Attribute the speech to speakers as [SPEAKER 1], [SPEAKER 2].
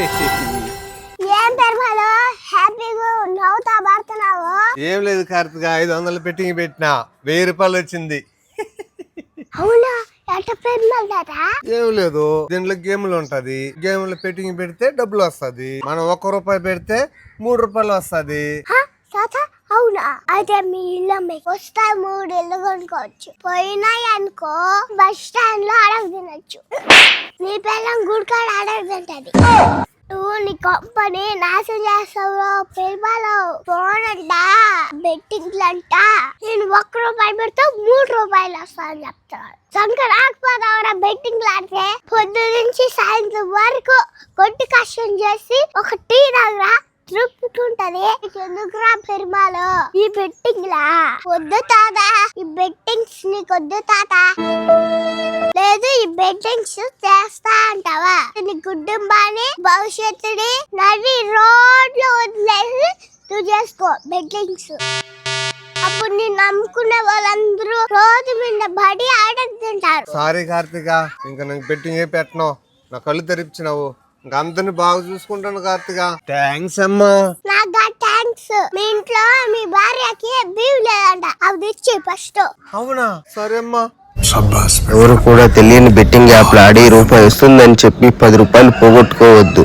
[SPEAKER 1] ఏం పెరుమాలో హ్యాపీగా నవ్వుతా పడుతున్నావు?
[SPEAKER 2] ఏం లేదు కార్తిక, 500 పెట్టింగ్ పెట్టినా 1000 రూపాయలు వచ్చింది.
[SPEAKER 1] అవునా? ఎట్ట పెరుమాలదా?
[SPEAKER 2] ఏం లేదు, దీంట్లో గేమ్లు ఉంటది. గేమ్లు పెట్టింగ్ పెడితే డబ్బులు వస్తది. మనం 1 రూపాయి పెడితే 3 రూపాయలు వస్తది.
[SPEAKER 1] తాత అవునా? అయితే మీ ఇల్లు వస్తా 3 ఇల్లు కొనుక్కోవచ్చు. పోయినాయి అనుకో బస్ స్టాండ్ లో అడగ తినొచ్చు. నీ పిల్లం గుడికాడ అడగ తింటది. నువ్వు నీ కంపెనీ నాశనం చేస్తావు పెరుమాలో. ఫోన్ అంట బెట్టింగ్లు అంట. నేను 1 రూపాయి పెడితే 3 రూపాయలు వస్తాయని చెప్తాను. సంకర ఆకపోతావరా బెట్టింగ్లు ఆడితే? పొద్దు నుంచి సాయంత్రం వరకు కొట్టి కష్టం చేసి ఒక టీ తాగరా తృప్తుంటది. ఎందుకురా పెరుమాలో ఈ బెట్టింగ్ లా? వద్దు తాత, ఈ బెట్టింగ్స్ నీకొద్దు తాత. లేదు ఈ బెట్టింగ్స్ చేస్తా అంటావా? నీ కుటుంబాన్ని భవిష్యత్తుని నడి రోడ్లు వదిలేసి నువ్వు చేసుకో బెట్టింగ్స్. అప్పుడు నేను నమ్ముకునే వాళ్ళందరూ రోజు మీద బడి ఆడుతుంటారు.
[SPEAKER 2] సారీ కార్తిక, ఇంకా నాకు బెట్టింగ్ ఏ పెట్టను. నా కళ్ళు తెరిపించినావు. ఇంకా అందరిని బాగా చూసుకుంటాను కార్తిక. థ్యాంక్స్ అమ్మా.
[SPEAKER 1] నాకు థ్యాంక్స్. మీ ఇంట్లో మీ భార్యకి బీవ్ లేదంట, అది ఇచ్చి ఫస్ట్.
[SPEAKER 2] అవునా? సరే అమ్మా.
[SPEAKER 3] ఎవరు కూడా తెలియని బెట్టింగ్ యాప్లు ఆడి రూపాయి వస్తుందని చెప్పి 10 రూపాయలు పోగొట్టుకోవద్దు.